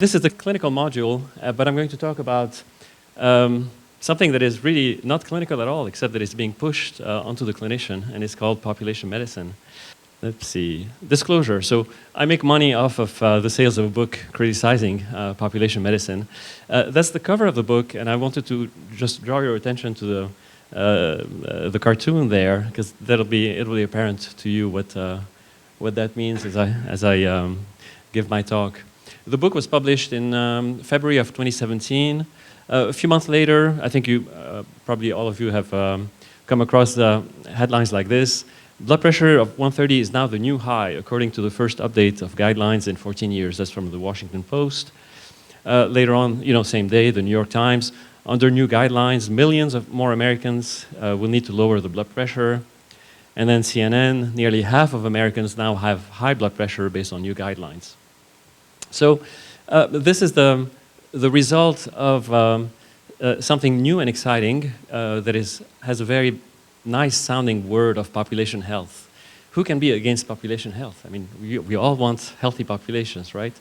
This is the clinical module, but I'm going to talk about something that is really not clinical at all, except that it's being pushed onto the clinician, and it's called population medicine. Let's see. Disclosure. So I make money off of the sales of a book criticizing population medicine. That's the cover of the book, and I wanted to just draw your attention to the cartoon there, because it'll be apparent to you what that means as I give my talk. The book was published in February of 2017. A few months later, I think you, probably all of you have come across the headlines like this. Blood pressure of 130 is now the new high, according to the first update of guidelines in 14 years. That's from the Washington Post. Later on, same day, the New York Times. Under new guidelines, millions of more Americans will need to lower the blood pressure. And then CNN, nearly half of Americans now have high blood pressure based on new guidelines. So this is the result of something new and exciting that has a very nice sounding word of population health. Who can be against population health? I mean, we all want healthy populations, right?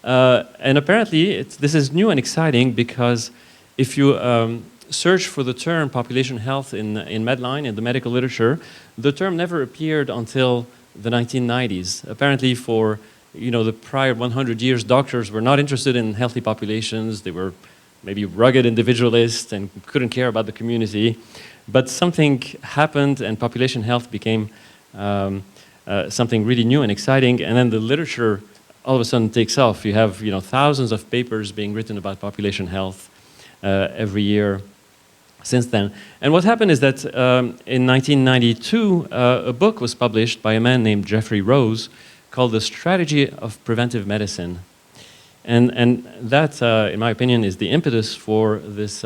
And apparently this is new and exciting because if you search for the term population health in Medline, in the medical literature, the term never appeared until the 1990s. Apparently for the prior 100 years, doctors were not interested in healthy populations. They were maybe rugged individualists and couldn't care about the community. But something happened and population health became something really new and exciting. And then the literature all of a sudden takes off. You have thousands of papers being written about population health every year since then. And what happened is that in 1992, a book was published by a man named Geoffrey Rose called The Strategy of Preventive Medicine. And that, in my opinion, is the impetus for this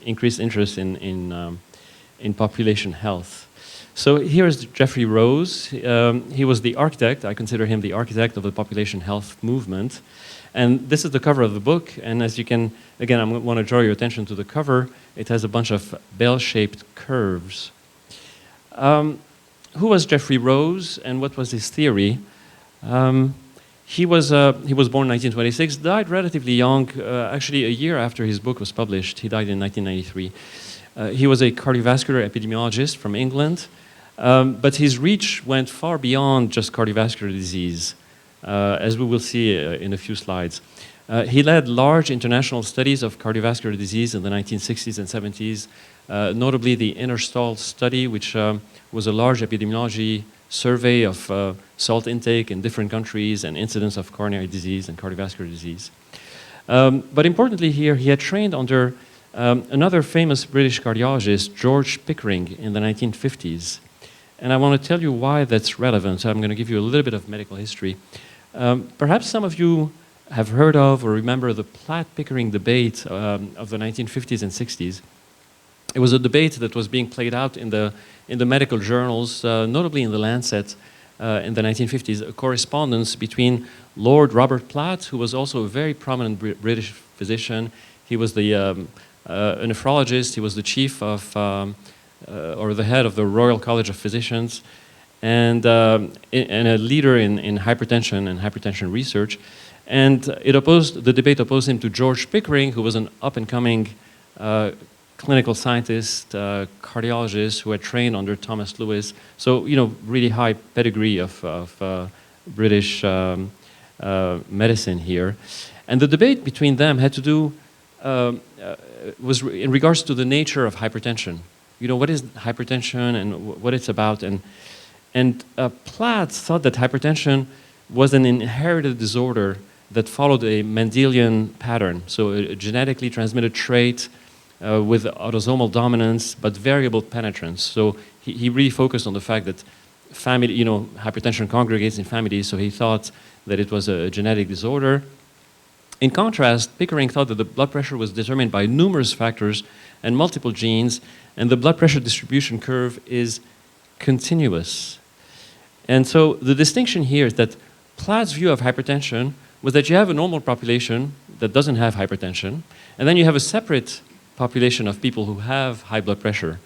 increased interest in population health. So here's Geoffrey Rose. He was the architect, I consider him the architect of the population health movement. And this is the cover of the book, and as you can, again, I want to draw your attention to the cover. It has a bunch of bell-shaped curves. Who was Geoffrey Rose, and what was his theory? He was born in 1926, died relatively young, actually a year after his book was published. He died in 1993. He was a cardiovascular epidemiologist from England, but his reach went far beyond just cardiovascular disease, as we will see in a few slides. He led large international studies of cardiovascular disease in the 1960s and 70s, notably the INTERSTAL study, which was a large epidemiology survey of salt intake in different countries and incidence of coronary disease and cardiovascular disease. But importantly here, he had trained under another famous British cardiologist, George Pickering, in the 1950s. And I want to tell you why that's relevant. So I'm going to give you a little bit of medical history. Perhaps some of you have heard of or remember the Platt-Pickering Debate of the 1950s and 60s. It was a debate that was being played out in the medical journals, notably in the Lancet in the 1950s, a correspondence between Lord Robert Platt, who was also a very prominent British physician. He was a nephrologist, he was the chief of, or the head of the Royal College of Physicians, and a leader in hypertension and hypertension research. And the debate opposed him to George Pickering, who was an up-and-coming clinical scientist, cardiologist who had trained under Thomas Lewis. So, really high pedigree of British medicine here. And the debate between them had to do, was in regards to the nature of hypertension. What is hypertension and what it's about. And Platt thought that hypertension was an inherited disorder that followed a Mendelian pattern, so a genetically transmitted trait with autosomal dominance, but variable penetrance. So he really focused on the fact that family, hypertension congregates in families, so he thought that it was a genetic disorder. In contrast, Pickering thought that the blood pressure was determined by numerous factors and multiple genes, and the blood pressure distribution curve is continuous. And so the distinction here is that Platt's view of hypertension was that you have a normal population that doesn't have hypertension, and then you have a separate population of people who have high blood pressure.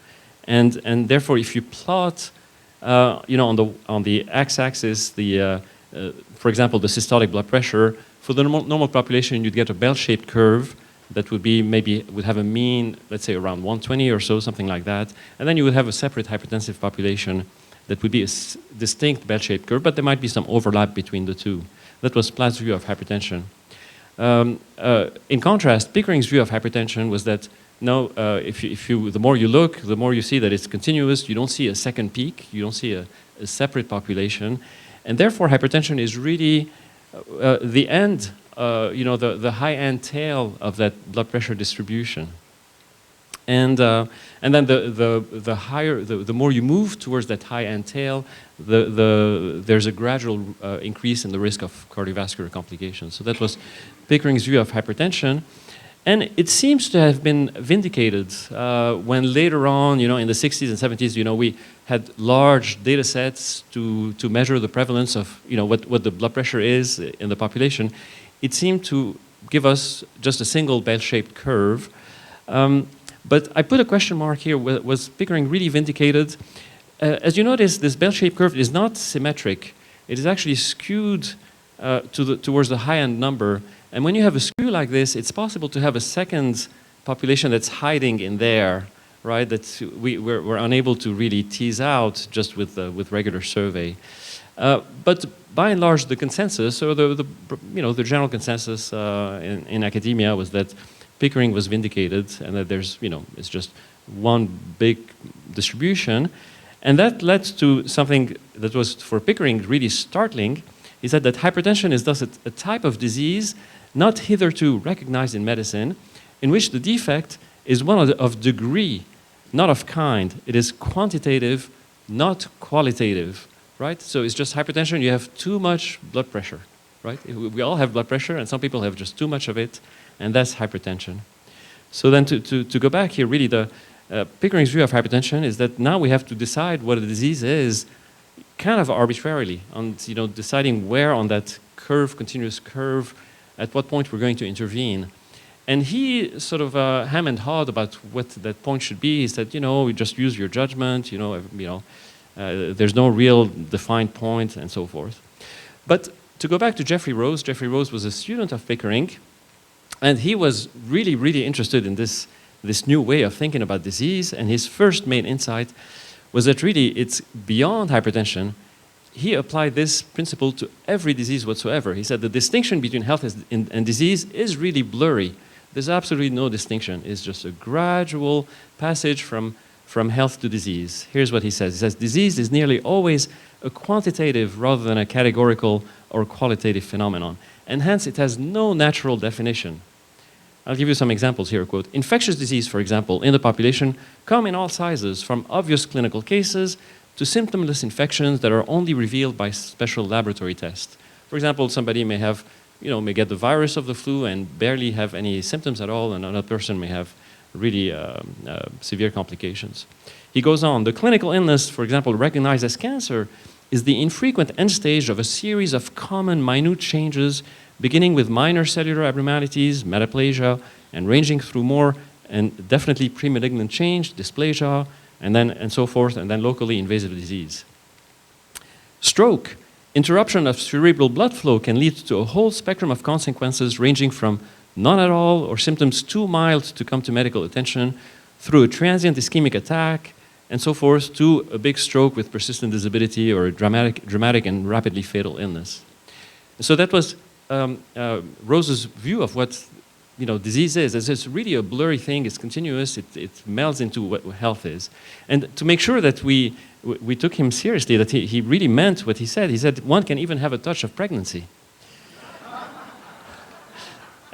And therefore, if you plot, on the x-axis, for example, the systolic blood pressure For the normal population, you'd get a bell-shaped curve that would be would have a mean, let's say around 120 or so, something like that. And then you would have a separate hypertensive population that would be a distinct bell-shaped curve, but there might be some overlap between the two. That was Platt's view of hypertension. In contrast, Pickering's view of hypertension was that no, the more you look, the more you see that it's continuous. You don't see a second peak. You don't see a separate population. And therefore, hypertension is really the end, the high-end tail of that blood pressure distribution. And then the more you move towards that high-end tail, there's a gradual increase in the risk of cardiovascular complications. So that was Pickering's view of hypertension. And it seems to have been vindicated when later on, in the 60s and 70s, we had large data sets to measure the prevalence of, what the blood pressure is in the population. It seemed to give us just a single bell-shaped curve. But I put a question mark here. Was Pickering really vindicated? As you notice, this bell-shaped curve is not symmetric. It is actually skewed towards the high-end number. And when you have a skew like this, it's possible to have a second population that's hiding in there, right? That we're unable to really tease out just with regular survey. But by and large, the consensus, or the general consensus in academia was that Pickering was vindicated, and that there's, it's just one big distribution. And that led to something that was, for Pickering, really startling. He said that hypertension is thus a type of disease not hitherto recognized in medicine, in which the defect is one of degree, not of kind. It is quantitative, not qualitative, right? So it's just hypertension, you have too much blood pressure, right? We all have blood pressure, and some people have just too much of it, and that's hypertension. So then to go back here, really the Pickering's view of hypertension is that now we have to decide what a disease is kind of arbitrarily, on deciding where on that curve, continuous curve, at what point we're going to intervene. And he sort of hem and hawed about what that point should be. He said, you just use your judgment, there's no real defined point, and so forth. But to go back to Geoffrey Rose was a student of Pickering, and he was really, really interested in this new way of thinking about disease. And his first main insight was that really it's beyond hypertension. He applied this principle to every disease whatsoever. He said the distinction between health and disease is really blurry. There's absolutely no distinction. It's just a gradual passage from health to disease. Here's what he says. He says, disease is nearly always a quantitative rather than a categorical or qualitative phenomenon, and hence it has no natural definition. I'll give you some examples here, quote. Infectious disease, for example, in the population come in all sizes, from obvious clinical cases to symptomless infections that are only revealed by special laboratory tests. For example, somebody may have, may get the virus of the flu and barely have any symptoms at all, and another person may have really severe complications. He goes on, the clinical illness, for example, recognized as cancer, is the infrequent end stage of a series of common minute changes, beginning with minor cellular abnormalities, metaplasia, and ranging through more and definitely pre-malignant change, dysplasia, and so forth, and then locally invasive disease. Stroke, interruption of cerebral blood flow can lead to a whole spectrum of consequences ranging from none at all or symptoms too mild to come to medical attention, through a transient ischemic attack, and so forth, to a big stroke with persistent disability or a dramatic and rapidly fatal illness. So that was Rose's view of what disease is. It's really a blurry thing. It's continuous. It melds into what health is. And to make sure that we took him seriously, that he really meant what he said one can even have a touch of pregnancy.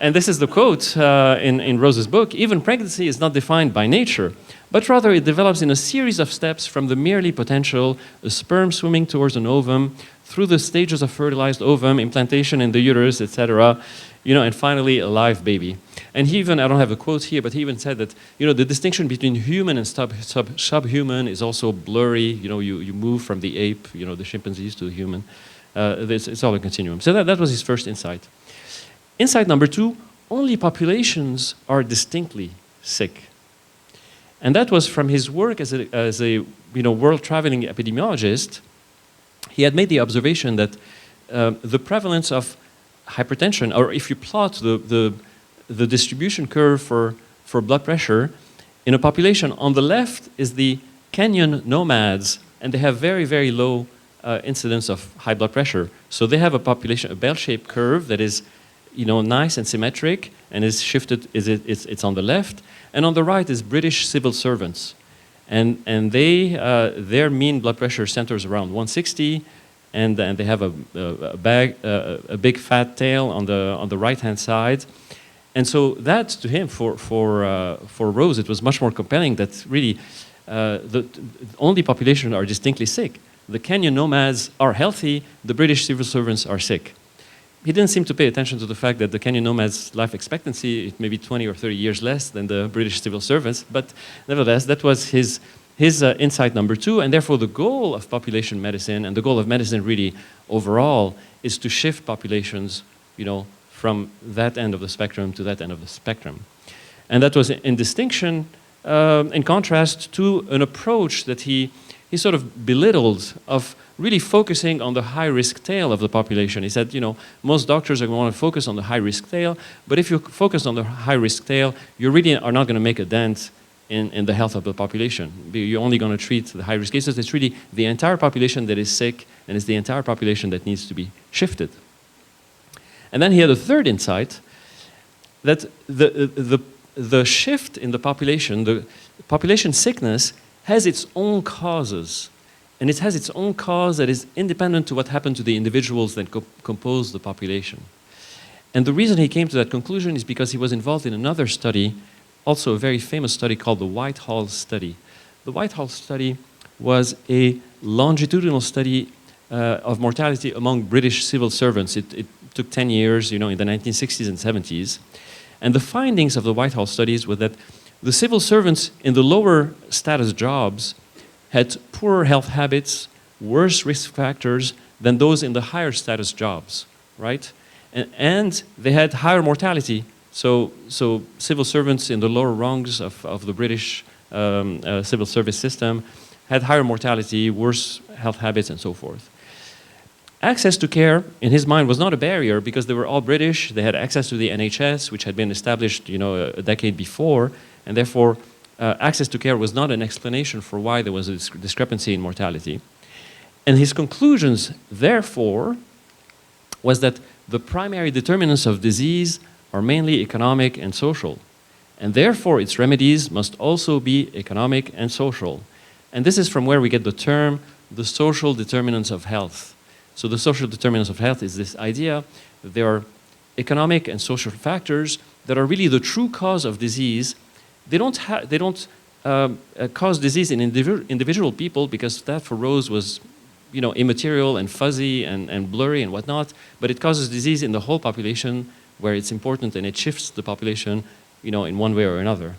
And this is the quote in Rose's book. Even pregnancy is not defined by nature, but rather it develops in a series of steps from the merely potential, a sperm swimming towards an ovum, through the stages of fertilized ovum, implantation in the uterus, etc., and finally a live baby. And he even, I don't have a quote here, but he even said that, the distinction between human and subhuman is also blurry. You move from the ape, the chimpanzees, to the human. It's all a continuum. So that was his first insight. Insight number two, only populations are distinctly sick. And that was from his work as a world-traveling epidemiologist. He had made the observation that the prevalence of hypertension, or if you plot the distribution curve for blood pressure in a population, on the left is the canyon nomads, and they have very, very low incidence of high blood pressure. So they have a population, a bell-shaped curve that is, nice and symmetric, and is shifted. It's on the left, and on the right is British civil servants, and they their mean blood pressure centers around 160, and they have a big fat tail on the right-hand side. And so that, to him, for Rose, it was much more compelling that really the only population are distinctly sick. The Kenyan nomads are healthy, the British civil servants are sick. He didn't seem to pay attention to the fact that the Kenyan nomads' life expectancy, it may be 20 or 30 years less than the British civil servants, but nevertheless, that was his insight number 2, and therefore the goal of population medicine, and the goal of medicine really overall, is to shift populations, from that end of the spectrum to that end of the spectrum. And that was in distinction, in contrast to an approach that he sort of belittled of really focusing on the high-risk tail of the population. He said, most doctors are going to want to focus on the high-risk tail, but if you focus on the high-risk tail, you really are not going to make a dent in the health of the population. You're only going to treat the high-risk cases. It's really the entire population that is sick, and it's the entire population that needs to be shifted. And then he had a third insight, that the shift in the population sickness has its own causes. And it has its own cause that is independent to what happened to the individuals that compose the population. And the reason he came to that conclusion is because he was involved in another study, also a very famous study called the Whitehall study. The Whitehall study was a longitudinal study of mortality among British civil servants. It took 10 years, in the 1960s and 70s. And the findings of the Whitehall studies were that the civil servants in the lower status jobs had poorer health habits, worse risk factors than those in the higher status jobs, right? And they had higher mortality. So civil servants in the lower rungs of the British civil service system had higher mortality, worse health habits, and so forth. Access to care, in his mind, was not a barrier because they were all British. They had access to the NHS, which had been established, a decade before, and therefore access to care was not an explanation for why there was a discrepancy in mortality. And his conclusions, therefore, was that the primary determinants of disease are mainly economic and social, and therefore its remedies must also be economic and social. And this is from where we get the term, the social determinants of health. So the social determinants of health is this idea that there are economic and social factors that are really the true cause of disease. They don't cause disease in individual people, because that for Rose was, immaterial and fuzzy and blurry and whatnot, but it causes disease in the whole population where it's important, and it shifts the population, in one way or another.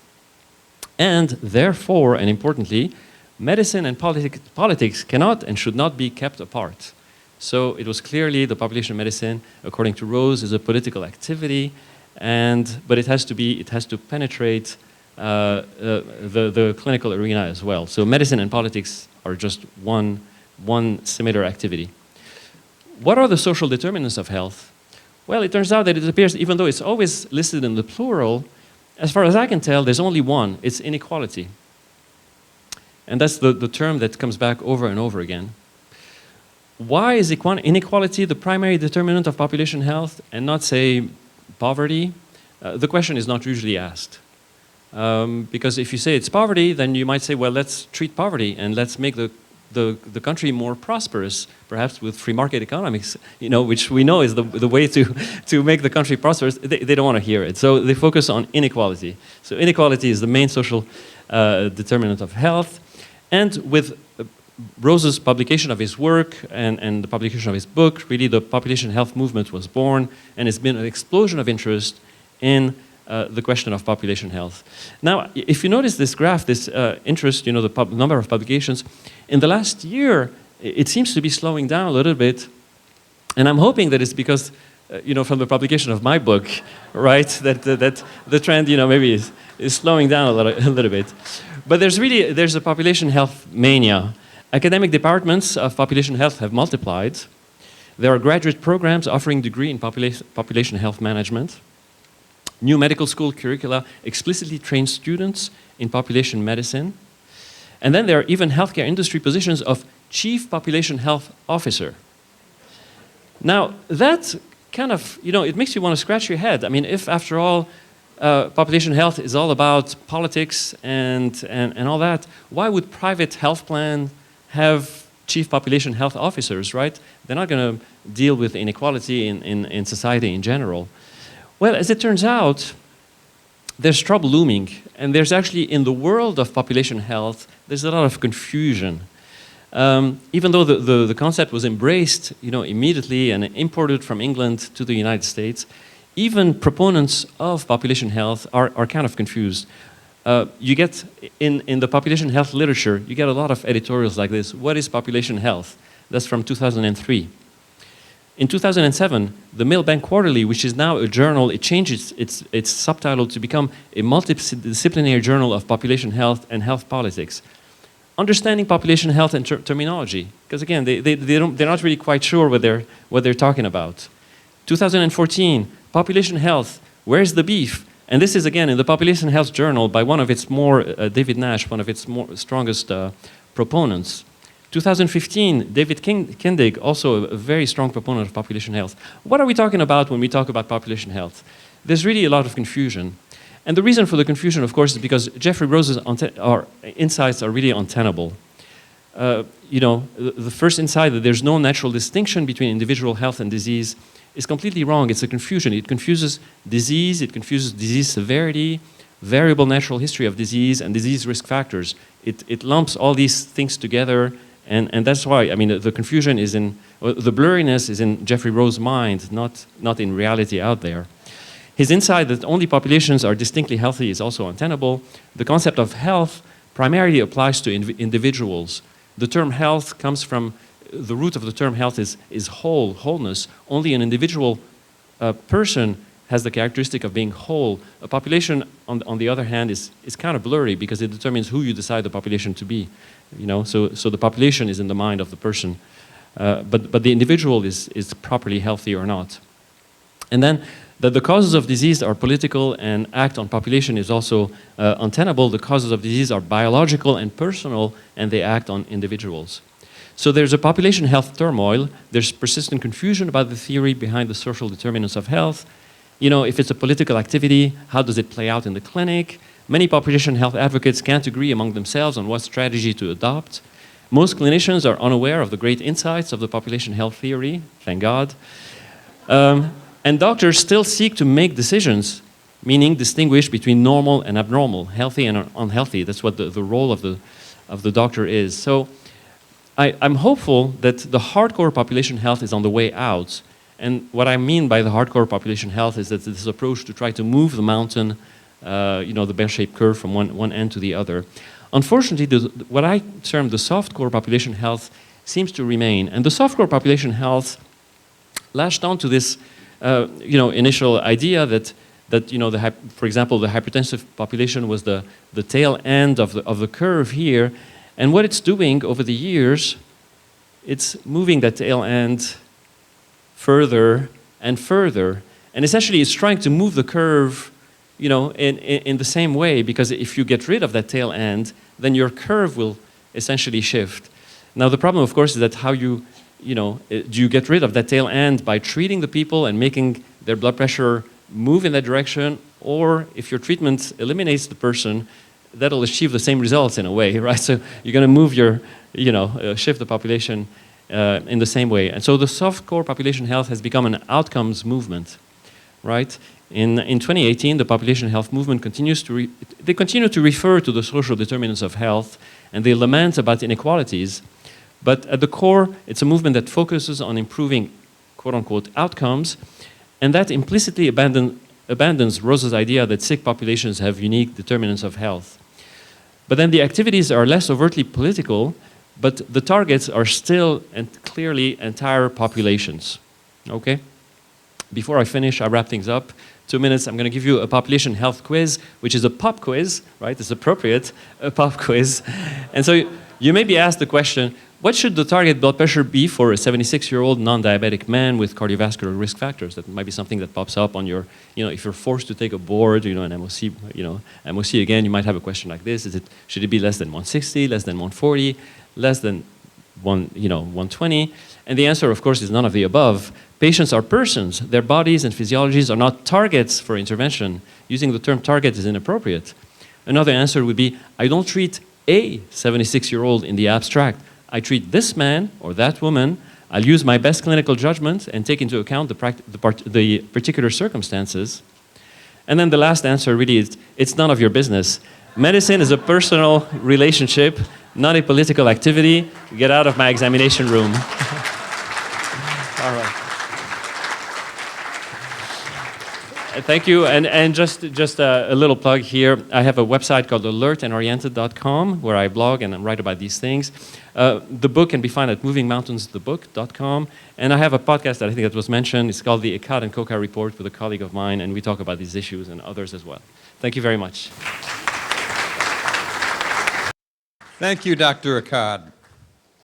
And therefore, and importantly, medicine and politics cannot and should not be kept apart. So it was clearly the population medicine, according to Rose, is a political activity, but it has to penetrate the clinical arena as well. So medicine and politics are just one similar activity. What are the social determinants of health? Well, it turns out that it appears, even though it's always listed in the plural, as far as I can tell, there's only one. It's inequality. And that's the term that comes back over and over again. Why is inequality the primary determinant of population health and not, say, poverty? The question is not usually asked. Because if you say it's poverty, then you might say, well, let's treat poverty and let's make the country more prosperous, perhaps with free market economics, which we know is the way to make the country prosperous. They don't want to hear it. So they focus on inequality. So inequality is the main social determinant of health. And with Rose's publication of his work and the publication of his book, really the population health movement was born, and it's been an explosion of interest in the question of population health. Now, if you notice this graph, this interest, the number of publications, in the last year, it seems to be slowing down a little bit, and I'm hoping that it's because, from the publication of my book, right, that the trend, maybe is slowing down a little bit. But there's a population health mania. Academic departments of population health have multiplied, There are graduate programs offering degree in population health management. New medical school curricula explicitly train students in population medicine. And then there are even healthcare industry positions of chief population health officer. Now, that kind of, it makes you want to scratch your head. I mean, if after all, population health is all about politics and all that, why would private health plan have chief population health officers, right? They're not going to deal with inequality in society in general. Well, as it turns out, there's trouble looming, and there's actually, in the world of population health, there's a lot of confusion. Even though the concept was embraced, immediately and imported from England to the United States, even proponents of population health are kind of confused. You get, in the population health literature, you get a lot of editorials like this. What is population health? That's from 2003. In 2007, the Milbank Quarterly, which is now a journal, it changed its subtitle to become a multidisciplinary journal of population health and health politics. Understanding population health and terminology, because again, they're not really quite sure what they're talking about. 2014, population health, where's the beef? And this is again in the Population Health Journal by one of its more, David Nash, one of its strongest proponents. 2015, David Kindig, also a very strong proponent of population health. What are we talking about when we talk about population health? There's really a lot of confusion. And the reason for the confusion, of course, is because Geoffrey Rose's insights are really untenable. The first insight that there's no natural distinction between individual health and disease is completely wrong. It's a confusion. It confuses disease, it confuses disease severity, variable natural history of disease, and disease risk factors. It lumps all these things together, and that's why, I mean, the confusion is the blurriness is in Geoffrey Rose's mind, not in reality out there. His insight that only populations are distinctly healthy is also untenable. The concept of health primarily applies to individuals. The term health comes from, the root of the term health is wholeness. Only an individual person has the characteristic of being whole. A population, on the other hand, is kind of blurry because it determines who you decide the population to be. So the population is in the mind of the person, but the individual is properly healthy or not. And then that the causes of disease are political and act on population is also untenable. The causes of disease are biological and personal, and they act on individuals. So there's a population health turmoil. There's persistent confusion about the theory behind the social determinants of health. If it's a political activity, how does it play out in the clinic? Many population health advocates can't agree among themselves on what strategy to adopt. Most clinicians are unaware of the great insights of the population health theory, thank God. And doctors still seek to make decisions, meaning distinguish between normal and abnormal, healthy and unhealthy. That's what the role of the doctor is. So I'm hopeful that the hardcore population health is on the way out. And what I mean by the hardcore population health is that this approach to try to move the mountain, the bell-shaped curve from one end to the other. Unfortunately, what I term the softcore population health seems to remain. And the softcore population health latched on to this initial idea that for example, the hypertensive population was the tail end of the curve here, and what it's doing over the years, it's moving that tail end further and further, and essentially it's trying to move the curve, in the same way, because if you get rid of that tail end, then your curve will essentially shift. Now the problem, of course, is that how do you get rid of that tail end by treating the people and making their blood pressure move in that direction, or if your treatment eliminates the person, that'll achieve the same results in a way, right? So you're going to move shift the population in the same way. And so the softcore population health has become an outcomes movement, right? In 2018, the population health movement continue to refer to the social determinants of health, and they lament about inequalities. But at the core, it's a movement that focuses on improving, quote-unquote, outcomes, and that implicitly abandons Rose's idea that sick populations have unique determinants of health. But then the activities are less overtly political, but the targets are still and clearly entire populations. Okay? Before I finish, I wrap things up. 2 minutes, I'm going to give you a population health quiz, which is a pop quiz, right? It's appropriate, a pop quiz. And so you may be asked the question, what should the target blood pressure be for a 76-year-old non-diabetic man with cardiovascular risk factors? That might be something that pops up on your, if you're forced to take a board, an MOC, MOC again, you might have a question like this. Should it be less than 160, less than 140, less than 120? And the answer, of course, is none of the above. Patients are persons. Their bodies and physiologies are not targets for intervention. Using the term target is inappropriate. Another answer would be, I don't treat a 76-year-old in the abstract. I treat this man or that woman. I'll use my best clinical judgment and take into account the particular circumstances. And then the last answer really is, it's none of your business. Medicine is a personal relationship, not a political activity. Get out of my examination room. All right. Thank you, and just a little plug here. I have a website called alertandoriented.com where I blog and write about these things. The book can be found at movingmountainsthebook.com, and I have a podcast that I think that was mentioned. It's called the Eckhart and Coca Report with a colleague of mine, and we talk about these issues and others as well. Thank you very much. Thank you, Dr. Eckhart.